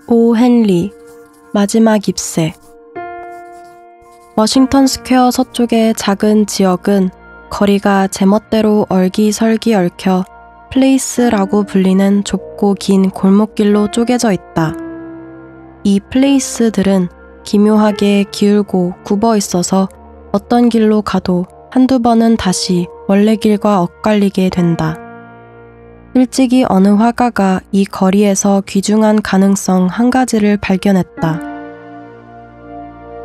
오 헨리, 마지막 잎새. 워싱턴 스퀘어 서쪽의 작은 지역은 거리가 제멋대로 얼기설기 얽혀 플레이스라고 불리는 좁고 긴 골목길로 쪼개져 있다. 이 플레이스들은 기묘하게 기울고 굽어 있어서 어떤 길로 가도 한두 번은 다시 원래 길과 엇갈리게 된다. 일찍이 어느 화가가 이 거리에서 귀중한 가능성 한 가지를 발견했다.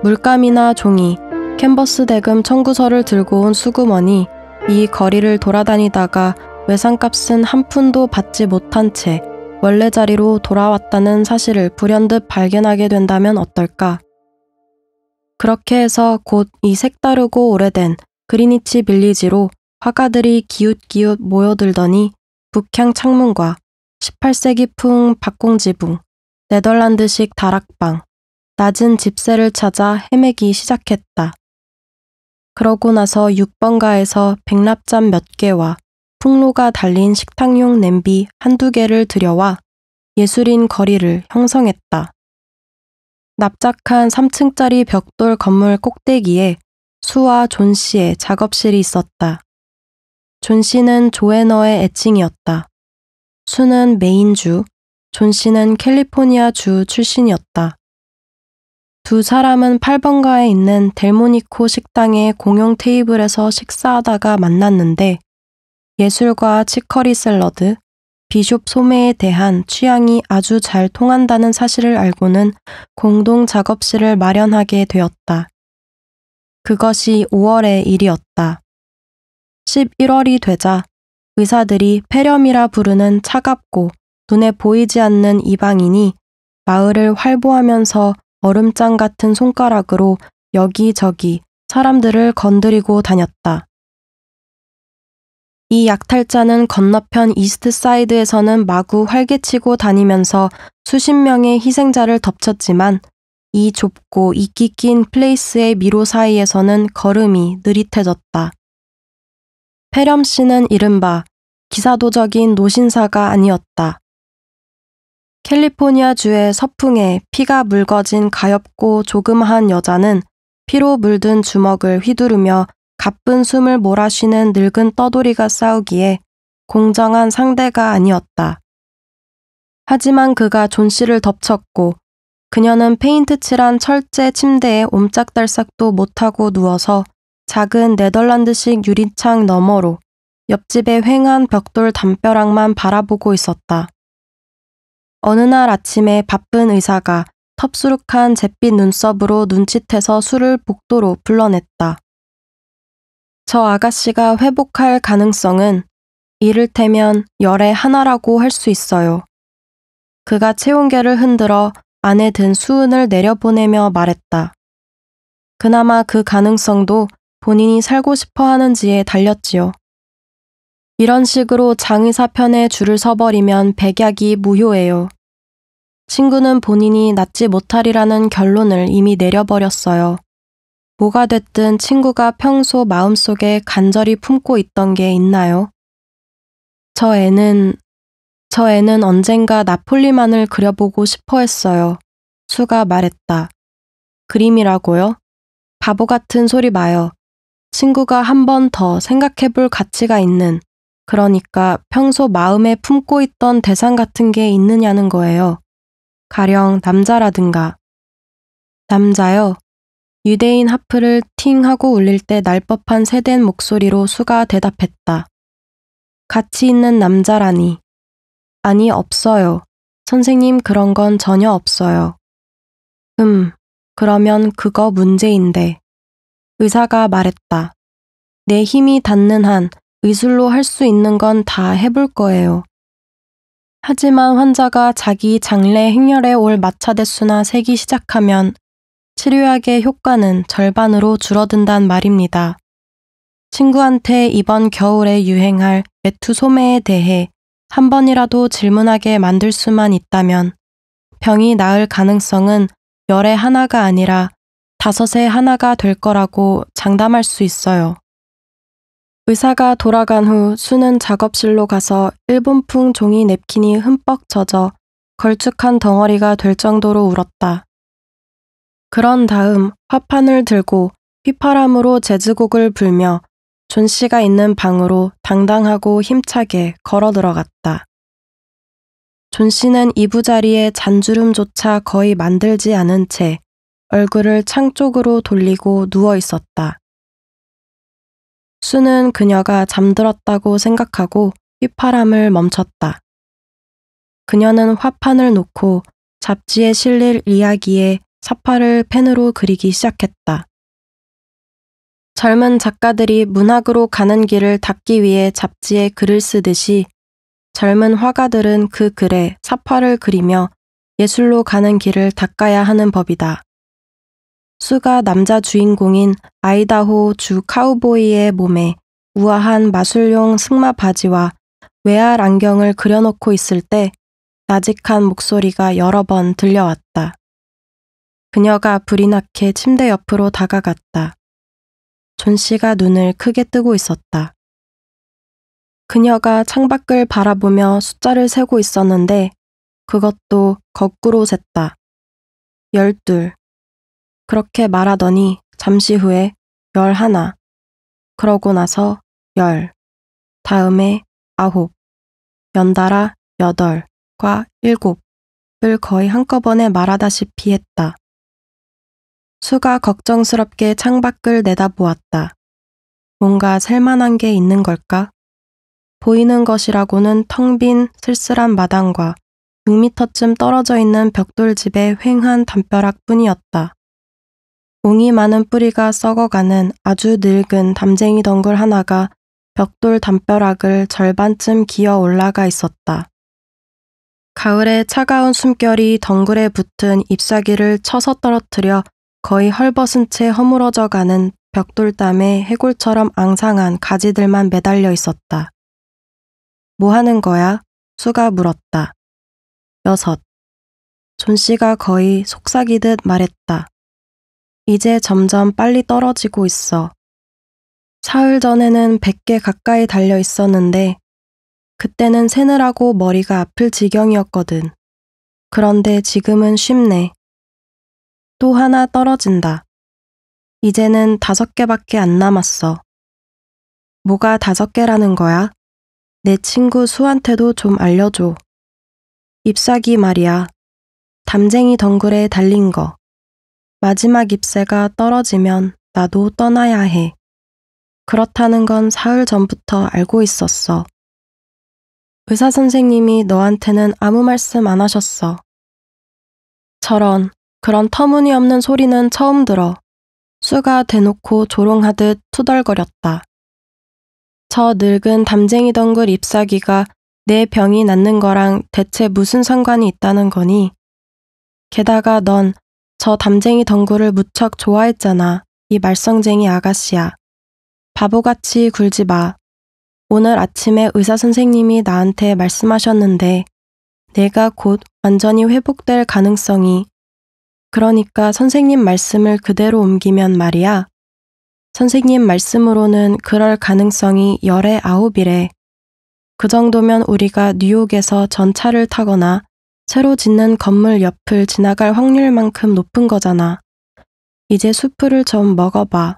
물감이나 종이, 캔버스 대금 청구서를 들고 온 수구먼이 이 거리를 돌아다니다가 외상값은 한 푼도 받지 못한 채 원래 자리로 돌아왔다는 사실을 불현듯 발견하게 된다면 어떨까? 그렇게 해서 곧 이 색다르고 오래된 그리니치 빌리지로 화가들이 기웃기웃 모여들더니 북향 창문과 18세기풍 박공지붕, 네덜란드식 다락방, 낮은 집세를 찾아 헤매기 시작했다. 그러고 나서 6번가에서 백납잔 몇 개와 풍로가 달린 식탁용 냄비 한두 개를 들여와 예술인 거리를 형성했다. 납작한 3층짜리 벽돌 건물 꼭대기에 수와 존 씨의 작업실이 있었다. 존 씨는 조애너의 애칭이었다. 수는 메인주, 존 씨는 캘리포니아주 출신이었다. 두 사람은 8번가에 있는 델모니코 식당의 공용 테이블에서 식사하다가 만났는데 예술과 치커리 샐러드, 비숍 소매에 대한 취향이 아주 잘 통한다는 사실을 알고는 공동 작업실을 마련하게 되었다. 그것이 5월의 일이었다. 11월이 되자 의사들이 폐렴이라 부르는 차갑고 눈에 보이지 않는 이방인이 마을을 활보하면서 얼음장 같은 손가락으로 여기저기 사람들을 건드리고 다녔다. 이 약탈자는 건너편 이스트사이드에서는 마구 활개치고 다니면서 수십 명의 희생자를 덮쳤지만 이 좁고 이끼 낀 플레이스의 미로 사이에서는 걸음이 느릿해졌다. 폐렴 씨는 이른바 기사도적인 노신사가 아니었다. 캘리포니아주의 서풍에 피가 묽어진 가엾고 조그마한 여자는 피로 물든 주먹을 휘두르며 가쁜 숨을 몰아쉬는 늙은 떠돌이가 싸우기에 공정한 상대가 아니었다. 하지만 그가 존 씨를 덮쳤고 그녀는 페인트 칠한 철제 침대에 옴짝달싹도 못하고 누워서 작은 네덜란드식 유리창 너머로 옆집의 휑한 벽돌 담벼락만 바라보고 있었다. 어느 날 아침에 바쁜 의사가 텁수룩한 잿빛 눈썹으로 눈짓해서 술을 복도로 불러냈다. 저 아가씨가 회복할 가능성은 이를테면 열의 하나라고 할 수 있어요. 그가 체온계를 흔들어 안에 든 수은을 내려보내며 말했다. 그나마 그 가능성도 본인이 살고 싶어 하는지에 달렸지요. 이런 식으로 장의사 편에 줄을 서버리면 백약이 무효예요. 친구는 본인이 낫지 못하리라는 결론을 이미 내려버렸어요. 뭐가 됐든 친구가 평소 마음속에 간절히 품고 있던 게 있나요? 저 애는 언젠가 나폴리만을 그려보고 싶어 했어요. 수가 말했다. 그림이라고요? 바보 같은 소리 마요. 친구가 한 번 더 생각해볼 가치가 있는, 그러니까 평소 마음에 품고 있던 대상 같은 게 있느냐는 거예요. 가령 남자라든가. 남자요? 유대인 하프를 팅 하고 울릴 때 날 법한 새된 목소리로 수가 대답했다. 가치 있는 남자라니. 아니, 없어요. 선생님, 그런 건 전혀 없어요. 그러면 그거 문제인데. 의사가 말했다. 내 힘이 닿는 한 의술로 할 수 있는 건 다 해볼 거예요. 하지만 환자가 자기 장래 행렬에 올 마차대수나 세기 시작하면 치료약의 효과는 절반으로 줄어든단 말입니다. 친구한테 이번 겨울에 유행할 외투 소매에 대해 한 번이라도 질문하게 만들 수만 있다면 병이 나을 가능성은 10에 하나가 아니라 5에 하나가 될 거라고 장담할 수 있어요. 의사가 돌아간 후 수는 작업실로 가서 일본풍 종이 냅킨이 흠뻑 젖어 걸쭉한 덩어리가 될 정도로 울었다. 그런 다음 화판을 들고 휘파람으로 재즈곡을 불며 존 씨가 있는 방으로 당당하고 힘차게 걸어 들어갔다. 존 씨는 이부자리에 잔주름조차 거의 만들지 않은 채 얼굴을 창 쪽으로 돌리고 누워 있었다. 수는 그녀가 잠들었다고 생각하고 휘파람을 멈췄다. 그녀는 화판을 놓고 잡지에 실릴 이야기에 사파를 펜으로 그리기 시작했다. 젊은 작가들이 문학으로 가는 길을 닦기 위해 잡지에 글을 쓰듯이 젊은 화가들은 그 글에 사파를 그리며 예술로 가는 길을 닦아야 하는 법이다. 수가 남자 주인공인 아이다호 주 카우보이의 몸에 우아한 마술용 승마 바지와 외알 안경을 그려놓고 있을 때 나직한 목소리가 여러 번 들려왔다. 그녀가 불이 나게 침대 옆으로 다가갔다. 존 씨가 눈을 크게 뜨고 있었다. 그녀가 창밖을 바라보며 숫자를 세고 있었는데 그것도 거꾸로 셌다. 12. 그렇게 말하더니 잠시 후에 11. 그러고 나서 10. 다음에 9. 연달아 8과 7을 거의 한꺼번에 말하다시피 했다. 수가 걱정스럽게 창밖을 내다보았다. 뭔가 셀만한 게 있는 걸까? 보이는 것이라고는 텅 빈 쓸쓸한 마당과 6미터쯤 떨어져 있는 벽돌집의 휑한 담벼락 뿐이었다. 웅이 많은 뿌리가 썩어가는 아주 늙은 담쟁이 덩굴 하나가 벽돌 담벼락을 절반쯤 기어 올라가 있었다. 가을의 차가운 숨결이 덩굴에 붙은 잎사귀를 쳐서 떨어뜨려 거의 헐벗은 채 허물어져 가는 벽돌담에 해골처럼 앙상한 가지들만 매달려 있었다. 뭐 하는 거야? 수가 물었다. 6. 존 씨가 거의 속삭이듯 말했다. 이제 점점 빨리 떨어지고 있어. 사흘 전에는 100개 가까이 달려 있었는데 그때는 새느라고 머리가 아플 지경이었거든. 그런데 지금은 쉽네. 또 하나 떨어진다. 이제는 5개밖에 안 남았어. 뭐가 5개라는 거야? 내 친구 수한테도 좀 알려줘. 잎사귀 말이야. 담쟁이 덩굴에 달린 거. 마지막 잎새가 떨어지면 나도 떠나야 해. 그렇다는 건 사흘 전부터 알고 있었어. 의사 선생님이 너한테는 아무 말씀 안 하셨어. 저런, 그런 터무니없는 소리는 처음 들어. 수가 대놓고 조롱하듯 투덜거렸다. 저 늙은 담쟁이 덩굴 잎사귀가 내 병이 낫는 거랑 대체 무슨 상관이 있다는 거니? 게다가 넌 저 담쟁이 덩굴을 무척 좋아했잖아. 이 말썽쟁이 아가씨야. 바보같이 굴지 마. 오늘 아침에 의사 선생님이 나한테 말씀하셨는데 내가 곧 완전히 회복될 가능성이, 그러니까 선생님 말씀을 그대로 옮기면 말이야. 선생님 말씀으로는 그럴 가능성이 10에 9이래. 그 정도면 우리가 뉴욕에서 전차를 타거나 새로 짓는 건물 옆을 지나갈 확률만큼 높은 거잖아. 이제 수프를 좀 먹어봐.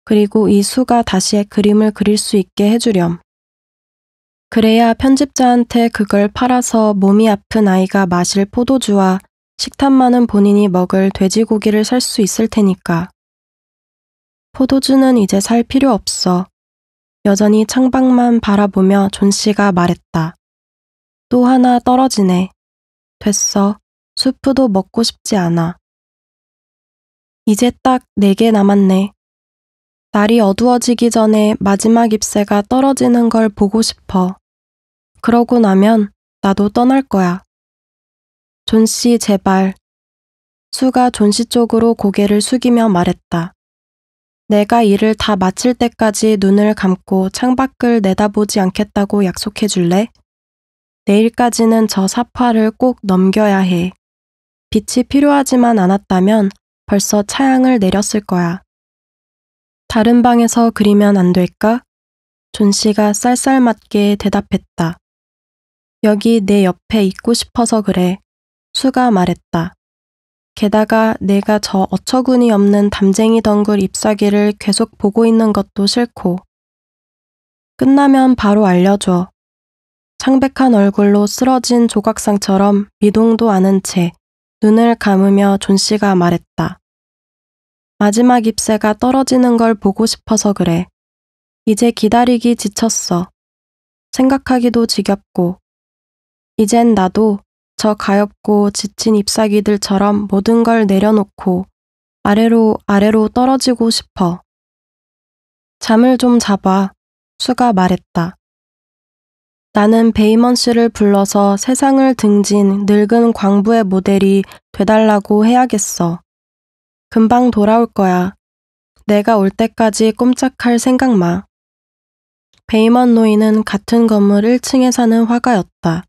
그리고 이 수가 다시 그림을 그릴 수 있게 해주렴. 그래야 편집자한테 그걸 팔아서 몸이 아픈 아이가 마실 포도주와 식탐 많은 본인이 먹을 돼지고기를 살 수 있을 테니까. 포도주는 이제 살 필요 없어. 여전히 창밖만 바라보며 존 씨가 말했다. 또 하나 떨어지네. 됐어. 수프도 먹고 싶지 않아. 이제 딱 4개 남았네. 날이 어두워지기 전에 마지막 잎새가 떨어지는 걸 보고 싶어. 그러고 나면 나도 떠날 거야. 존 씨 제발. 수가 존 씨 쪽으로 고개를 숙이며 말했다. 내가 일을 다 마칠 때까지 눈을 감고 창밖을 내다보지 않겠다고 약속해 줄래? 내일까지는 저 사파를 꼭 넘겨야 해. 빛이 필요하지만 않았다면 벌써 차양을 내렸을 거야. 다른 방에서 그리면 안 될까? 존 씨가 쌀쌀맞게 대답했다. 여기 내 옆에 있고 싶어서 그래. 수가 말했다. 게다가 내가 저 어처구니 없는 담쟁이 덩굴 잎사귀를 계속 보고 있는 것도 싫고. 끝나면 바로 알려줘. 창백한 얼굴로 쓰러진 조각상처럼 미동도 않은 채 눈을 감으며 존 씨가 말했다. 마지막 잎새가 떨어지는 걸 보고 싶어서 그래. 이제 기다리기 지쳤어. 생각하기도 지겹고. 이젠 나도 저 가엾고 지친 잎사귀들처럼 모든 걸 내려놓고 아래로 떨어지고 싶어. 잠을 좀 자봐. 수가 말했다. 나는 베이먼 씨를 불러서 세상을 등진 늙은 광부의 모델이 되달라고 해야겠어. 금방 돌아올 거야. 내가 올 때까지 꼼짝할 생각 마. 베이먼 노인은 같은 건물 1층에 사는 화가였다.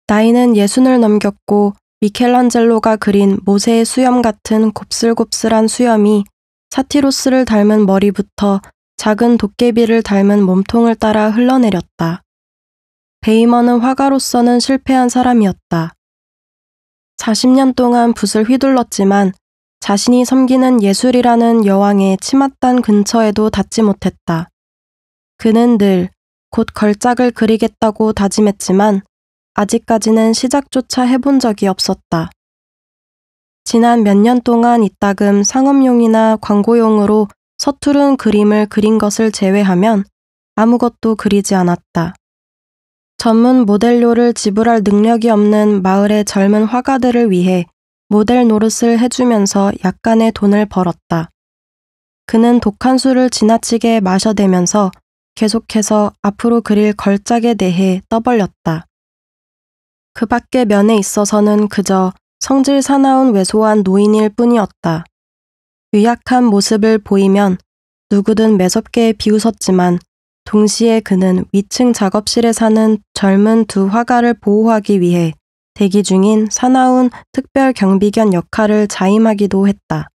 나이는 60을 넘겼고 미켈란젤로가 그린 모세의 수염 같은 곱슬곱슬한 수염이 사티로스를 닮은 머리부터 작은 도깨비를 닮은 몸통을 따라 흘러내렸다. 베이먼은 화가로서는 실패한 사람이었다. 40년 동안 붓을 휘둘렀지만 자신이 섬기는 예술이라는 여왕의 치맛단 근처에도 닿지 못했다. 그는 늘 곧 걸작을 그리겠다고 다짐했지만 아직까지는 시작조차 해본 적이 없었다. 지난 몇 년 동안 이따금 상업용이나 광고용으로 서투른 그림을 그린 것을 제외하면 아무것도 그리지 않았다. 전문 모델료를 지불할 능력이 없는 마을의 젊은 화가들을 위해 모델 노릇을 해주면서 약간의 돈을 벌었다. 그는 독한 술을 지나치게 마셔대면서 계속해서 앞으로 그릴 걸작에 대해 떠벌렸다. 그 밖의 면에 있어서는 그저 성질 사나운 왜소한 노인일 뿐이었다. 유약한 모습을 보이면 누구든 매섭게 비웃었지만 동시에 그는 위층 작업실에 사는 젊은 두 화가를 보호하기 위해 대기 중인 사나운 특별 경비견 역할을 자임하기도 했다.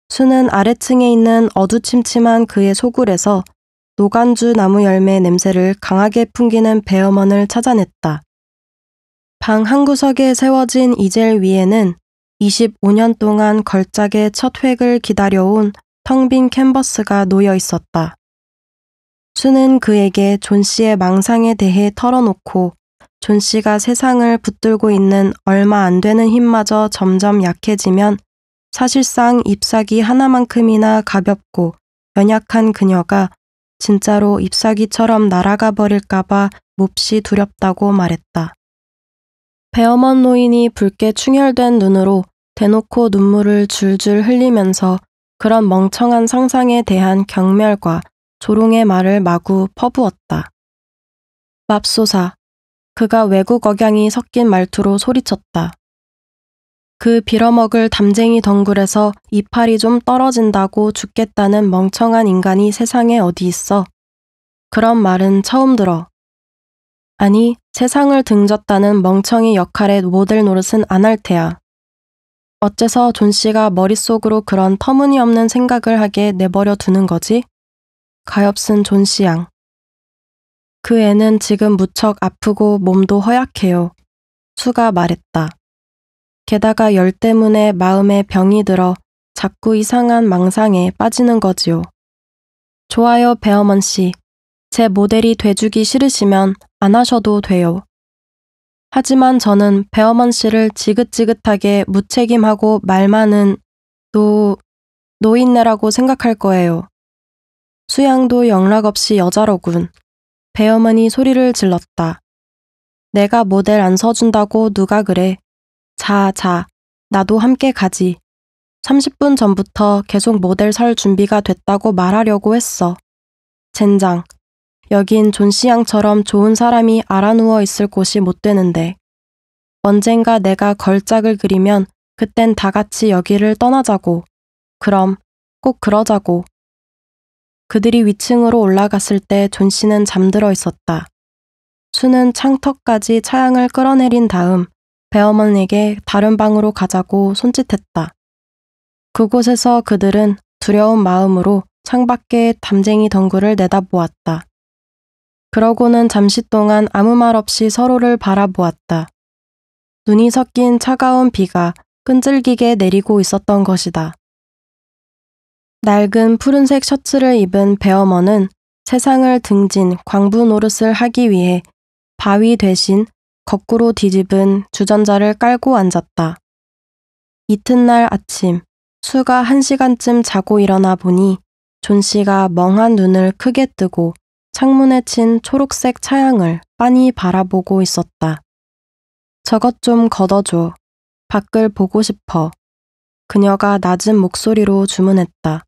수는 아래층에 있는 어두침침한 그의 소굴에서 노간주 나무 열매 냄새를 강하게 풍기는 베어먼을 찾아냈다. 방 한구석에 세워진 이젤 위에는 25년 동안 걸작의 첫 획을 기다려온 텅 빈 캔버스가 놓여 있었다. 수는 그에게 존 씨의 망상에 대해 털어놓고 존 씨가 세상을 붙들고 있는 얼마 안 되는 힘마저 점점 약해지면 사실상 잎사귀 하나만큼이나 가볍고 연약한 그녀가 진짜로 잎사귀처럼 날아가 버릴까봐 몹시 두렵다고 말했다. 베어먼 노인이 붉게 충혈된 눈으로 대놓고 눈물을 줄줄 흘리면서 그런 멍청한 상상에 대한 경멸과 조롱의 말을 마구 퍼부었다. 맙소사, 그가 외국 억양이 섞인 말투로 소리쳤다. 그 빌어먹을 담쟁이 덩굴에서 이파리 좀 떨어진다고 죽겠다는 멍청한 인간이 세상에 어디 있어. 그런 말은 처음 들어. 아니, 세상을 등졌다는 멍청이 역할의 모델 노릇은 안 할 테야. 어째서 존 씨가 머릿속으로 그런 터무니없는 생각을 하게 내버려 두는 거지? 가엾은 존 씨 양. 그 애는 지금 무척 아프고 몸도 허약해요. 수가 말했다. 게다가 열 때문에 마음에 병이 들어 자꾸 이상한 망상에 빠지는 거지요. 좋아요, 베어먼 씨. 제 모델이 돼주기 싫으시면 안 하셔도 돼요. 하지만 저는 베어먼 씨를 지긋지긋하게 무책임하고 말 많은 노인네라고 생각할 거예요. 수양도 영락없이 여자로군. 베어먼이 소리를 질렀다. 내가 모델 안 서준다고 누가 그래. 자, 나도 함께 가지. 30분 전부터 계속 모델 설 준비가 됐다고 말하려고 했어. 젠장. 여긴 존 씨 양처럼 좋은 사람이 알아 누워 있을 곳이 못 되는데. 언젠가 내가 걸작을 그리면 그땐 다 같이 여기를 떠나자고. 그럼 꼭 그러자고. 그들이 위층으로 올라갔을 때 존 씨는 잠들어 있었다. 수는 창턱까지 차양을 끌어내린 다음 베어먼에게 다른 방으로 가자고 손짓했다. 그곳에서 그들은 두려운 마음으로 창밖의 담쟁이 덩굴을 내다보았다. 그러고는 잠시 동안 아무 말 없이 서로를 바라보았다. 눈이 섞인 차가운 비가 끈질기게 내리고 있었던 것이다. 낡은 푸른색 셔츠를 입은 배어머는 세상을 등진 광부 노릇을 하기 위해 바위 대신 거꾸로 뒤집은 주전자를 깔고 앉았다. 이튿날 아침, 수가 1시간쯤 자고 일어나 보니 존 씨가 멍한 눈을 크게 뜨고 창문에 친 초록색 차양을 빤히 바라보고 있었다. 저것 좀 걷어줘. 밖을 보고 싶어. 그녀가 낮은 목소리로 주문했다.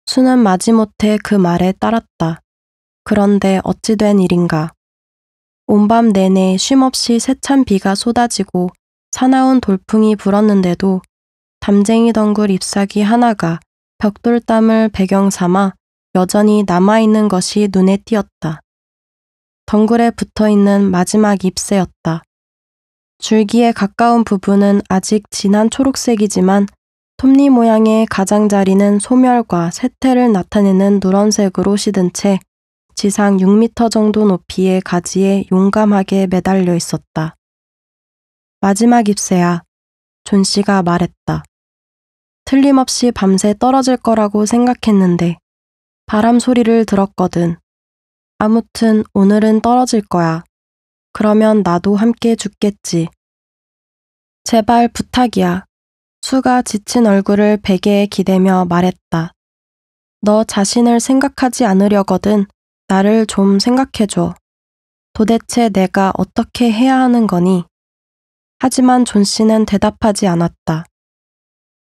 수는 마지못해 그 말에 따랐다. 그런데 어찌 된 일인가. 온밤 내내 쉼없이 세찬 비가 쏟아지고 사나운 돌풍이 불었는데도 담쟁이 덩굴 잎사귀 하나가 벽돌담을 배경 삼아 여전히 남아있는 것이 눈에 띄었다. 덩굴에 붙어있는 마지막 잎새였다. 줄기에 가까운 부분은 아직 진한 초록색이지만 톱니 모양의 가장자리는 소멸과 쇠퇴를 나타내는 누런색으로 시든 채 지상 6m 정도 높이의 가지에 용감하게 매달려 있었다. 마지막 잎새야, 존 씨가 말했다. 틀림없이 밤새 떨어질 거라고 생각했는데 바람 소리를 들었거든. 아무튼 오늘은 떨어질 거야. 그러면 나도 함께 죽겠지. 제발 부탁이야. 수가 지친 얼굴을 베개에 기대며 말했다. 너 자신을 생각하지 않으려거든 나를 좀 생각해줘. 도대체 내가 어떻게 해야 하는 거니? 하지만 존 씨는 대답하지 않았다.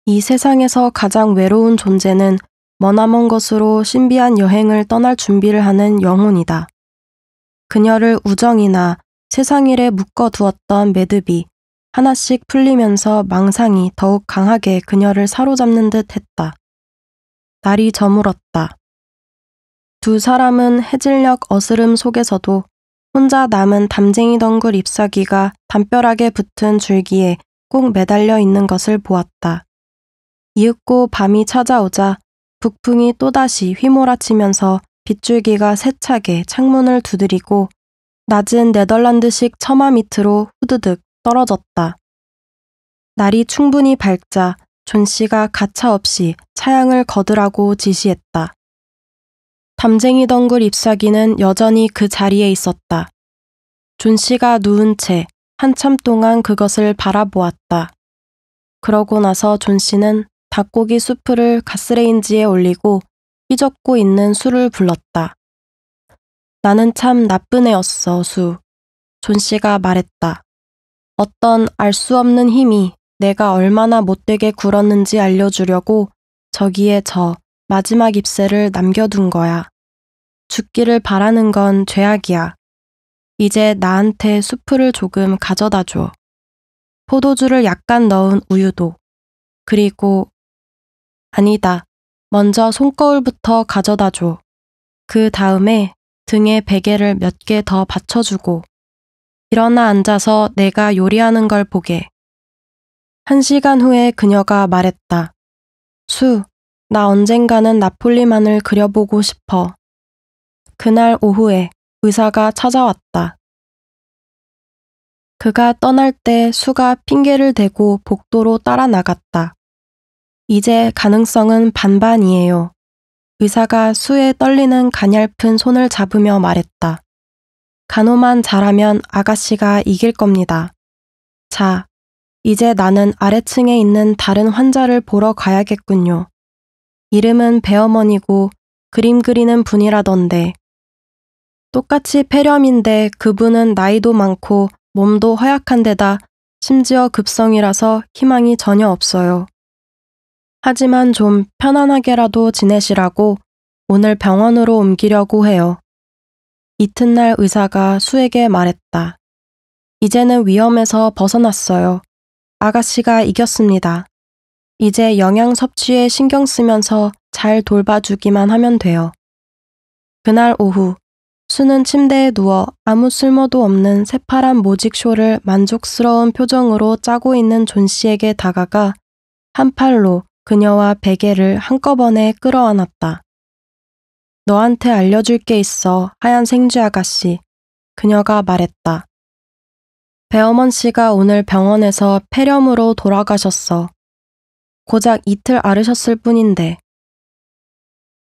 이 세상에서 가장 외로운 존재는 머나먼 곳으로 신비한 여행을 떠날 준비를 하는 영혼이다. 그녀를 우정이나 세상 일에 묶어두었던 매듭이 하나씩 풀리면서 망상이 더욱 강하게 그녀를 사로잡는 듯 했다. 날이 저물었다. 두 사람은 해질녘 어스름 속에서도 혼자 남은 담쟁이 덩굴 잎사귀가 담벼락에 붙은 줄기에 꼭 매달려 있는 것을 보았다. 이윽고 밤이 찾아오자 북풍이 또다시 휘몰아치면서 빗줄기가 세차게 창문을 두드리고 낮은 네덜란드식 처마 밑으로 후드득 떨어졌다. 날이 충분히 밝자 존 씨가 가차없이 차양을 거두라고 지시했다. 담쟁이 덩굴 잎사귀는 여전히 그 자리에 있었다. 존 씨가 누운 채 한참 동안 그것을 바라보았다. 그러고 나서 존 씨는 닭고기 수프를 가스레인지에 올리고 휘젓고 있는 수를 불렀다. 나는 참 나쁜 애였어, 수. 존 씨가 말했다. 어떤 알 수 없는 힘이 내가 얼마나 못되게 굴었는지 알려주려고 저기에 저 마지막 잎새를 남겨둔 거야. 죽기를 바라는 건 죄악이야. 이제 나한테 수프를 조금 가져다 줘. 포도주를 약간 넣은 우유도. 그리고 아니다. 먼저 손거울부터 가져다 줘. 그 다음에 등에 베개를 몇 개 더 받쳐주고 일어나 앉아서 내가 요리하는 걸 보게. 1시간 후에 그녀가 말했다. 수, 나 언젠가는 나폴리만을 그려보고 싶어. 그날 오후에 의사가 찾아왔다. 그가 떠날 때 수가 핑계를 대고 복도로 따라 나갔다. 이제 가능성은 반반이에요. 의사가 수의 떨리는 가냘픈 손을 잡으며 말했다. 간호만 잘하면 아가씨가 이길 겁니다. 자, 이제 나는 아래층에 있는 다른 환자를 보러 가야겠군요. 이름은 배어머니고 그림 그리는 분이라던데. 똑같이 폐렴인데 그분은 나이도 많고 몸도 허약한 데다 심지어 급성이라서 희망이 전혀 없어요. 하지만 좀 편안하게라도 지내시라고 오늘 병원으로 옮기려고 해요. 이튿날 의사가 수에게 말했다. 이제는 위험에서 벗어났어요. 아가씨가 이겼습니다. 이제 영양 섭취에 신경 쓰면서 잘 돌봐주기만 하면 돼요. 그날 오후 수는 침대에 누워 아무 쓸모도 없는 새파란 모직쇼를 만족스러운 표정으로 짜고 있는 존 씨에게 다가가 한 팔로 그녀와 베개를 한꺼번에 끌어안았다. 너한테 알려줄 게 있어, 하얀 생쥐 아가씨. 그녀가 말했다. 배어먼 씨가 오늘 병원에서 폐렴으로 돌아가셨어. 고작 이틀 앓으셨을 뿐인데.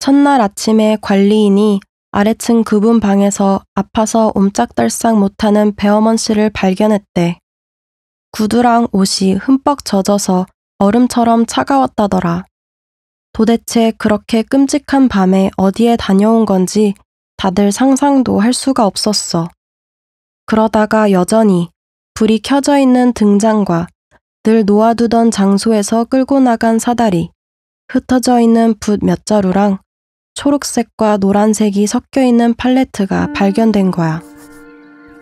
첫날 아침에 관리인이 아래층 그분 방에서 아파서 옴짝달싹 못하는 배어먼 씨를 발견했대. 구두랑 옷이 흠뻑 젖어서 얼음처럼 차가웠다더라. 도대체 그렇게 끔찍한 밤에 어디에 다녀온 건지 다들 상상도 할 수가 없었어. 그러다가 여전히 불이 켜져 있는 등잔과 늘 놓아두던 장소에서 끌고 나간 사다리, 흩어져 있는 붓 몇 자루랑 초록색과 노란색이 섞여 있는 팔레트가 발견된 거야.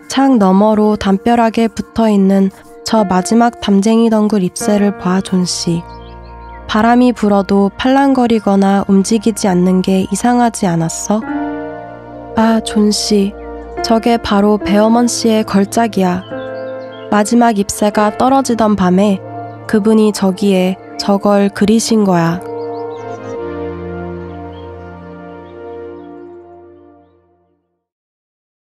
창 너머로 담벼락에 붙어 있는 저 마지막 담쟁이 덩굴 잎새를 봐, 존 씨. 바람이 불어도 팔랑거리거나 움직이지 않는 게 이상하지 않았어? 아, 존 씨. 저게 바로 배어먼 씨의 걸작이야. 마지막 잎새가 떨어지던 밤에 그분이 저기에 저걸 그리신 거야.